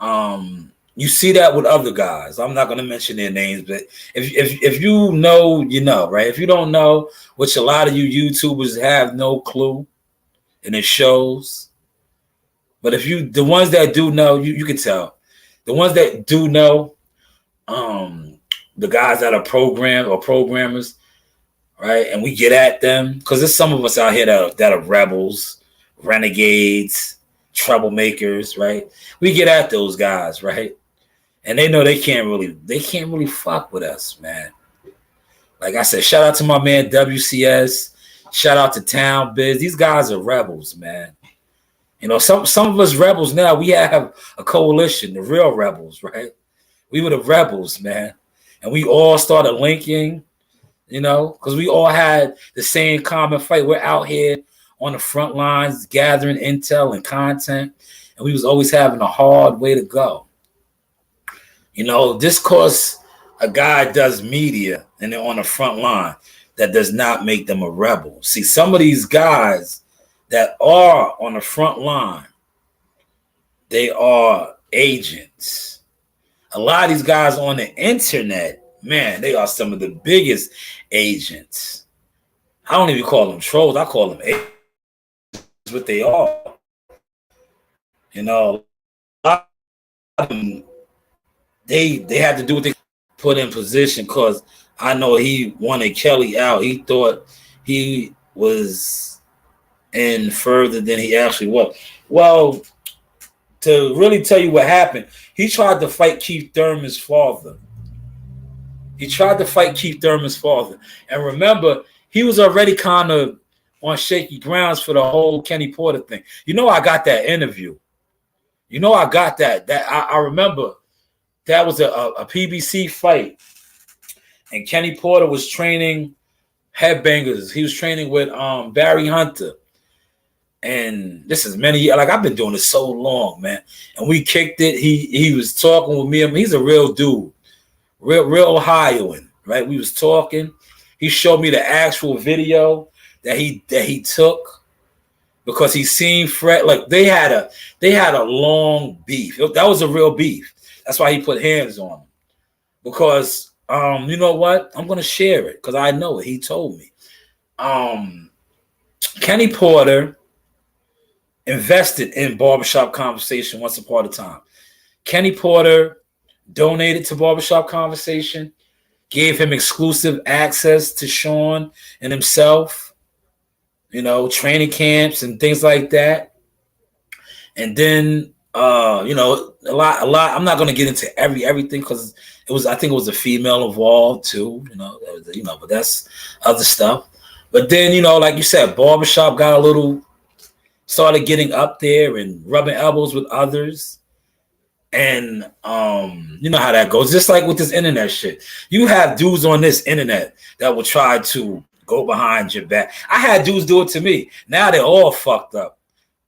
You see that with other guys. I'm not going to mention their names, but if you know, you know, right? If you don't know, which a lot of you YouTubers have no clue, and it shows. But the ones that do know, you can tell. The ones that do know, the guys that are programmed or programmers, right? And we get at them because there's some of us out here that are rebels, renegades, troublemakers, right? We get at those guys, right? And they know they can't really fuck with us, man. Like I said, shout out to my man WCS. Shout out to Town Biz. These guys are rebels, man. Some of us rebels now, we have a coalition, the real rebels, right? We were the rebels, man. And we all started linking, because we all had the same common fight. We're out here on the front lines gathering intel and content, and we was always having a hard way to go. Just cause a guy does media and they're on the front line, that does not make them a rebel. See, some of these guys that are on the front line, they are agents. A lot of these guys on the internet, man, they are some of the biggest agents. I don't even call them trolls. I call them agents. That's what they are. A lot of them, they had to do what they put in position, because I know he wanted Kelly out. He thought he was in further than he actually was. Well, to really tell you what happened, he tried to fight Keith Thurman's father. And remember, he was already kind of on shaky grounds for the whole Kenny Porter thing. I got that interview. I got that. I remember that was a PBC fight. And Kenny Porter was training headbangers. He was training with Barry Hunter. And this is many years. Like, I've been doing this so long, man. And we kicked it. He was talking with me. I mean, he's a real dude, real Ohioan, right? We was talking. He showed me the actual video that he took because he seen Fred. Like, they had a long beef. That was a real beef. That's why he put hands on him. Because you know what? I'm gonna share it because I know it. He told me. Kenny Porter invested in Barbershop Conversation once upon a time. Kenny Porter donated to Barbershop Conversation, gave him exclusive access to Sean and himself, you know, training camps and things like that. And then, you know, a lot. I'm not going to get into everything because I think it was a female involved too, you know, but that's other stuff. But then, you know, like you said, Barbershop got started getting up there and rubbing elbows with others. And you know how that goes. Just like with this internet shit. You have dudes on this internet that will try to go behind your back. I had dudes do it to me. Now they're all fucked up.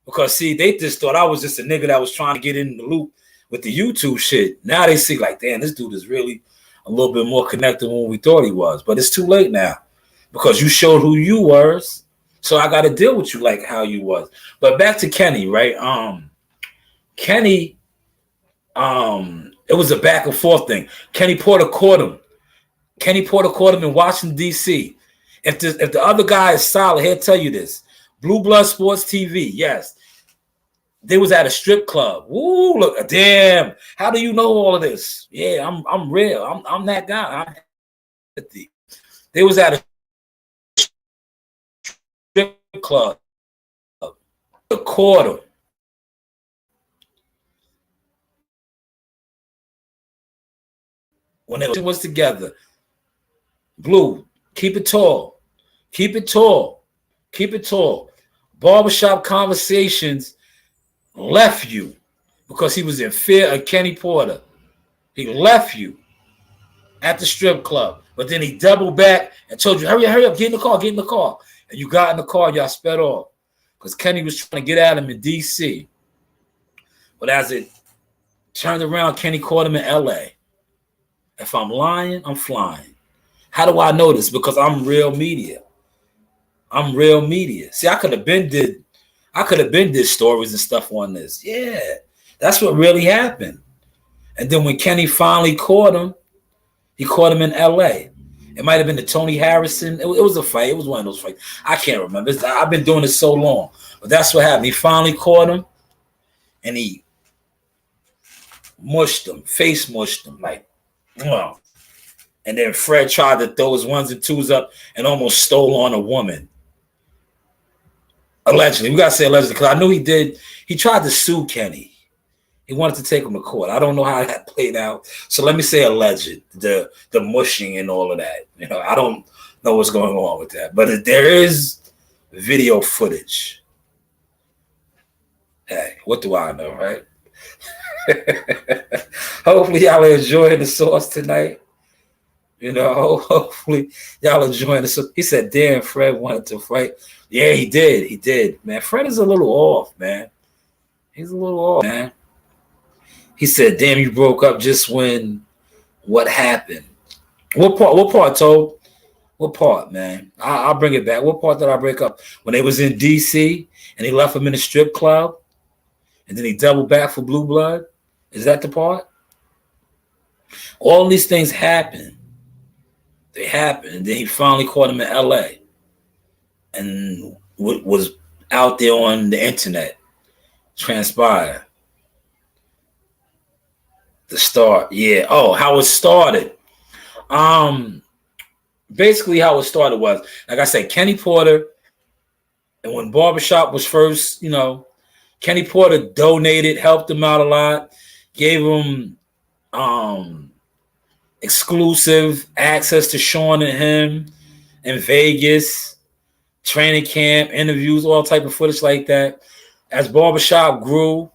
Because, see, they just thought I was just a nigga that was trying to get in the loop with the YouTube shit. Now they see, like, damn, this dude is really a little bit more connected than we thought he was. But it's too late now. Because you showed who you were. So I got to deal with you like how you was. But back to Kenny, right? Kenny, it was a back and forth thing. Kenny Porter caught him. In Washington, D.C. If the other guy is solid, he'll tell you this. Blue Blood Sports TV, yes. They was at a strip club. Ooh, look, damn. How do you know all of this? Yeah, I'm real. I'm that guy. They was at a strip club. The quarter. When it was together. Blue, keep it tall. Keep it tall. Keep it tall. Barbershop Conversations left you because he was in fear of Kenny Porter. He left you at the strip club. But then he doubled back and told you, hurry up, get in the car. And you got in the car, y'all sped off. Because Kenny was trying to get at him in D.C. But as it turned around, Kenny caught him in L.A. If I'm lying, I'm flying. How do I know this? Because I'm real media. See, I could have been did stories and stuff on this. Yeah, that's what really happened. And then when Kenny finally caught him, he caught him in L.A. It might have been the Tony Harrison. It was a fight. It was one of those fights. I can't remember. I've been doing this so long. But that's what happened. He finally caught him, and he face mushed him, like, wow. And then Fred tried to throw his ones and twos up and almost stole on a woman. Allegedly. We got to say allegedly because I knew he did. He tried to sue Kenny. He wanted to take him to court. I don't know how that played out. So let me say alleged, the mushing and all of that. You know, I don't know what's going on with that. But there is video footage. Hey, what do I know, right? Hopefully y'all are enjoying the sauce tonight. You know, hopefully y'all enjoying this. He said, damn, Fred wanted to fight. Yeah, he did. Man, Fred is a little off, man. He's a little off, man. He said, damn, you broke up just when what happened? What part, Toad? What part, man? I'll bring it back. What part did I break up? When they was in D.C. and he left him in a strip club and then he doubled back for Blue Blood? Is that the part? All these things happen. They happened. And then he finally caught him in L.A. and was out there on the internet. Transpired. The start. Yeah. Oh, how it started. Basically how it started was, like I said, Kenny Porter, and when Barbershop was first, you know, Kenny Porter donated, helped him out a lot, gave him exclusive access to Sean and him in Vegas, training camp, interviews, all type of footage like that. As Barbershop grew,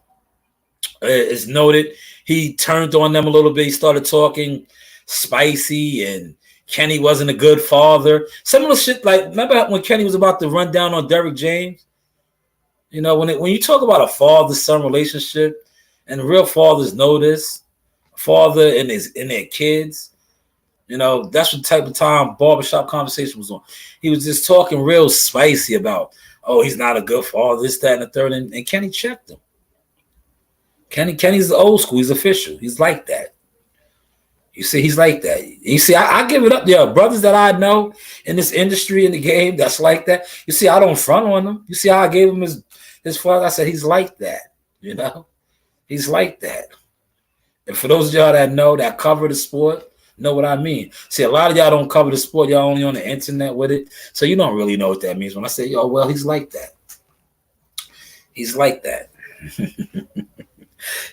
it's noted, he turned on them a little bit. He started talking spicy, and Kenny wasn't a good father. Similar shit, like, remember when Kenny was about to run down on Derrick James? You know, when you talk about a father-son relationship, and real fathers know this, father and their kids, you know, that's the type of time barbershop conversation was on. He was just talking real spicy about, oh, he's not a good father, this, that, and the third, and Kenny checked him. Kenny's the old school. He's official. He's like that. You see, he's like that. You see, I give it up. There are brothers that I know in this industry, in the game, that's like that. You see, I don't front on them. You see how I gave him his father? I said, he's like that. You know? He's like that. And for those of y'all that know, that cover the sport, know what I mean. See, a lot of y'all don't cover the sport. Y'all only on the internet with it. So you don't really know what that means. When I say, yo, well, he's like that. He's like that.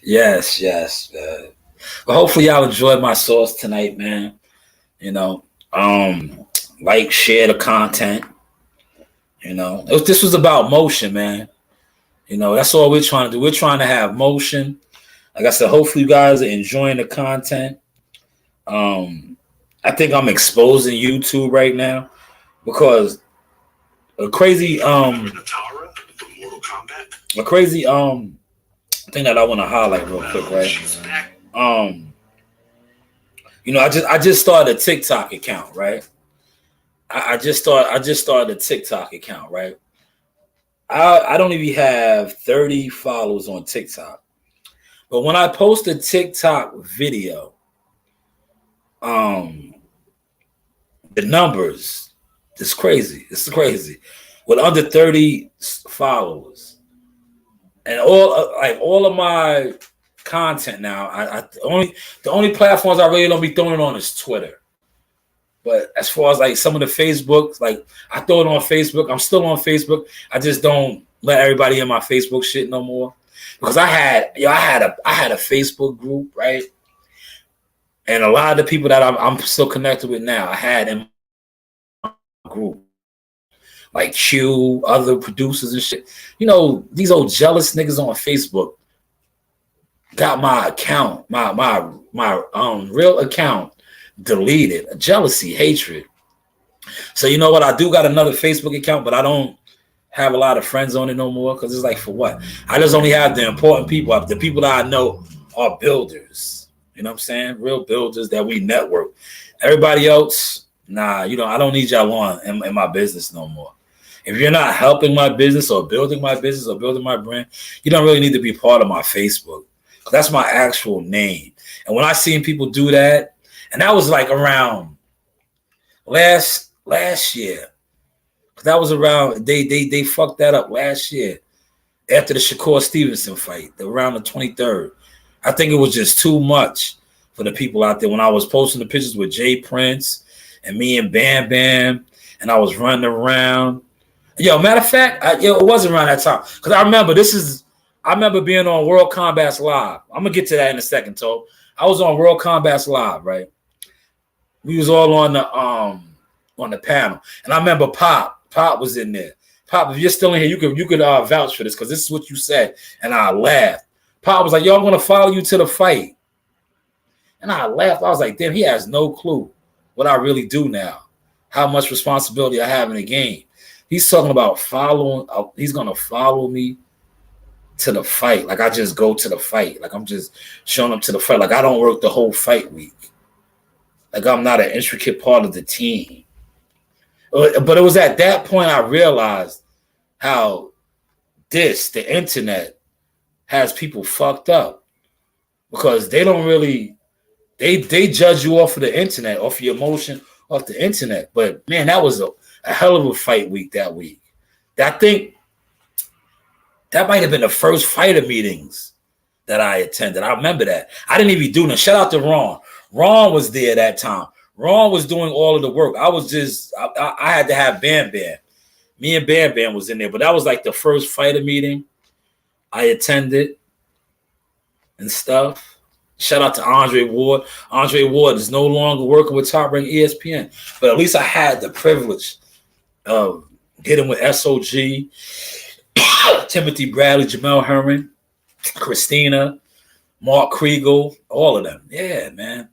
Yes. But hopefully y'all enjoyed my sauce tonight, man. You know, like, share the content. You know, this was about motion, man. You know, that's all we're trying to do. We're trying to have motion. Like I said, hopefully you guys are enjoying the content. I think I'm exposing YouTube right now because a crazy thing that I want to highlight real quick, right? You know, I just started a TikTok account, right? I just started a TikTok account, right? I don't even have 30 followers on TikTok. But when I post a TikTok video, the numbers, it's crazy. It's crazy. With under 30 followers. And all of my content now, the only platforms I really don't be throwing it on is Twitter. But as far as like some of the Facebook, like I throw it on Facebook. I'm still on Facebook. I just don't let everybody in my Facebook shit no more. Because I had a Facebook group, right? And a lot of the people that I'm still connected with now, I had in my group. Like Q, other producers and shit. You know, these old jealous niggas on Facebook got my account, my real account deleted. Jealousy, hatred. So you know what? I do got another Facebook account, but I don't have a lot of friends on it no more because it's like, for what? I just only have the important people. The people that I know are builders. You know what I'm saying? Real builders that we network. Everybody else, nah, you know, I don't need y'all on in my business no more. If you're not helping my business or building my business or building my brand, you don't really need to be part of my Facebook. That's my actual name. And when I seen people do that, and that was like around last year. That was around, they fucked that up last year after the Shakur Stevenson fight, around the 23rd. I think it was just too much for the people out there when I was posting the pictures with Jay Prince and me and Bam Bam, and I was running around. Yo, matter of fact, it wasn't around that time. Because I remember being on World Combat's Live. I'm going to get to that in a second, Toe. I was on World Combat's Live, right? We was all on the panel. And I remember Pop was in there. Pop, if you're still in here, you could vouch for this because this is what you said. And I laughed. Pop was like, yo, I'm going to follow you to the fight. And I laughed. I was like, damn, he has no clue what I really do now, how much responsibility I have in the game. He's talking about following. He's going to follow me to the fight. Like I just go to the fight. Like I'm just showing up to the fight. Like I don't work the whole fight week. Like I'm not an intricate part of the team. But it was at that point I realized how the internet has people fucked up because they don't really, they judge you off of the internet, off your emotion, off the internet. But man, that was a hell of a fight week that week. I think that might have been the first fighter meetings that I attended. I remember that. I didn't even do nothing. Shout out to Ron. Ron was there that time. Ron was doing all of the work. I was just, I had to have Bam Bam. Me and Bam Bam was in there. But that was like the first fighter meeting I attended and stuff. Shout out to Andre Ward. Andre Ward is no longer working with Top Rank ESPN. But at least I had the privilege of getting with SOG, Timothy Bradley, Jamel Herman, Christina, Mark Kriegel, all of them. Yeah, man.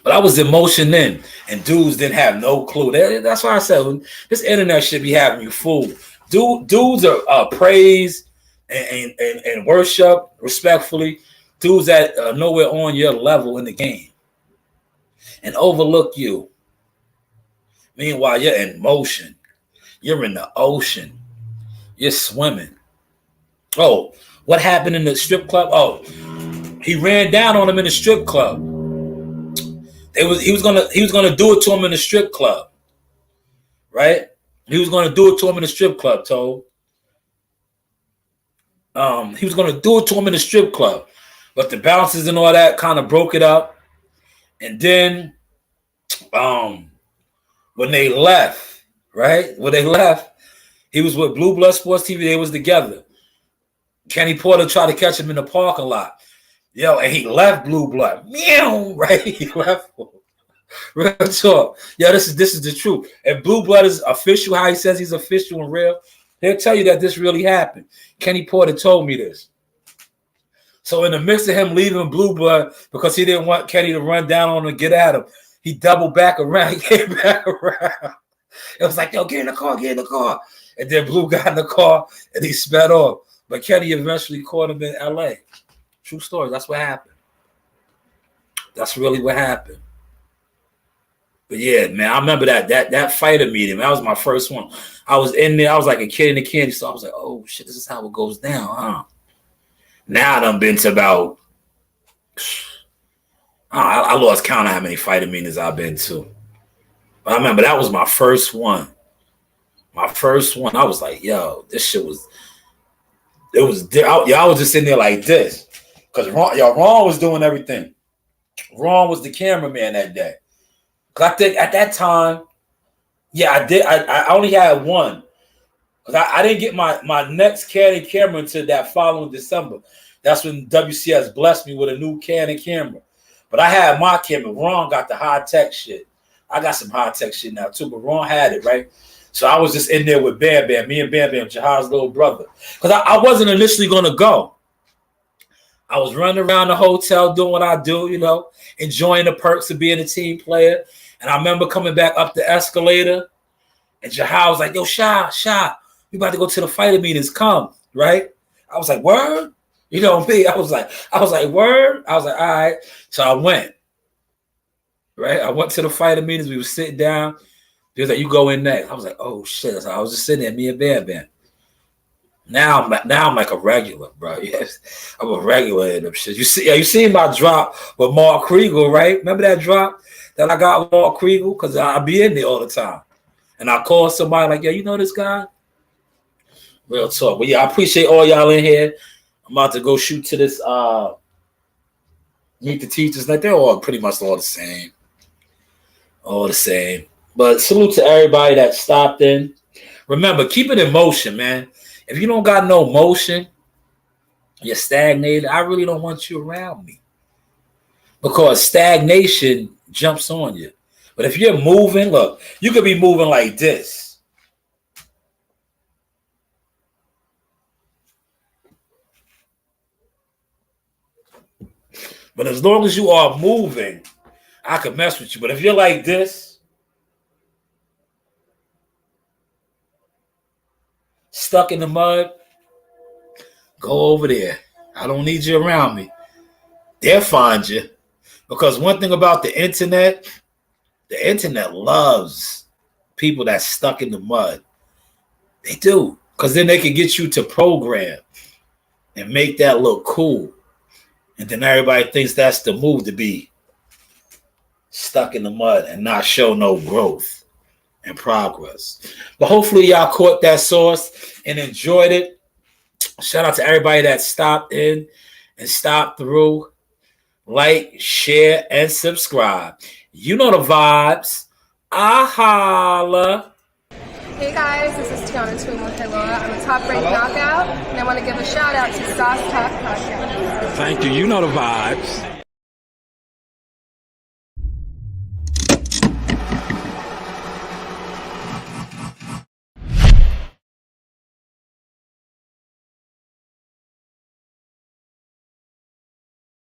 But I was in motion then, and dudes didn't have no clue. That's why I said this internet should be having you fooled. Dudes are praised and worship respectfully. Dudes that are nowhere on your level in the game and overlook you. Meanwhile, you're in motion. You're in the ocean. You're swimming. Oh, what happened in the strip club? Oh, he ran down on him in the strip club. He was gonna do it to him in the strip club, right? He was gonna do it to him in the strip club, Told. He was gonna do it to him in the strip club, but the bouncers and all that kind of broke it up. And then, when they left, right? When they left, he was with Blue Blood Sports TV. They was together. Kenny Porter tried to catch him in the parking lot. Yo, and he left Blue Blood. Meow, right? He left. Real talk. Yo, this is the truth. If Blue Blood is official, how he says he's official and real, he'll tell you that this really happened. Kenny Porter told me this. So in the midst of him leaving Blue Blood because he didn't want Kenny to run down on him and get at him, he doubled back around. He came back around. It was like, yo, get in the car, get in the car. And then Blue got in the car and he sped off. But Kenny eventually caught him in LA. True story. That's what happened. That's really what happened. But yeah, man, I remember that fighter meeting. That was my first one. I was in there. I was like a kid in the candy store. I was like, oh, shit, this is how it goes down, huh? Now I done been to about, I lost count of how many fighter meetings I've been to. But I remember that was my first one. My first one. I was like, yo, this shit was, I was just sitting there like this. Because Ron was doing everything. Ron was the cameraman that day. Because I think at that time, yeah, I did. I only had one. Because I didn't get my next Canon camera until that following December. That's when WCS blessed me with a new Canon camera. But I had my camera. Ron got the high-tech shit. I got some high-tech shit now too, but Ron had it, right? So I was just in there with Bam Bam, me and Bam Bam, Jahad's little brother. Because I wasn't initially going to go. I was running around the hotel doing what I do, you know, enjoying the perks of being a team player. And I remember coming back up the escalator, and Jahad was like, yo, Sha, we about to go to the fighter meetings, come, right? I was like, word? You know me? I was like, word? I was like, all right. So I went, right? I went to the fighter meetings. We were sitting down. He was like, you go in next. I was like, oh, shit. So I was just sitting there, me and Bam Bam. Now I'm like a regular, bro. Yes, I'm a regular in them shit. You see my drop with Mark Kriegel, right? Remember that drop that I got with Mark Kriegel? Because I be in there all the time. And I call somebody like, yeah, you know this guy? Real talk. But yeah, I appreciate all y'all in here. I'm about to go shoot to this Meet the Teachers. Like, they're all pretty much all the same. All the same. But salute to everybody that stopped in. Remember, keep it in motion, man. If you don't got no motion, you're stagnated, I really don't want you around me. Because stagnation jumps on you. But if you're moving, look, you could be moving like this. But as long as you are moving, I could mess with you. But if you're like this, stuck in the mud, go over there. I don't need you around me. They'll find you. Because one thing about the internet loves people that's stuck in the mud. They do. Because then they can get you to program and make that look cool. And then everybody thinks that's the move, to be stuck in the mud and not show no growth and progress. But hopefully y'all caught that sauce and enjoyed it. Shout out to everybody that stopped in and stopped through. Like, share, and subscribe. You know the vibes. Holla. Hey guys, this is Tiana Tuimoteloa. I'm a top-ranked knockout, and I want to give a shout out to Sauce Talk Podcast. Thank you. You know the vibes.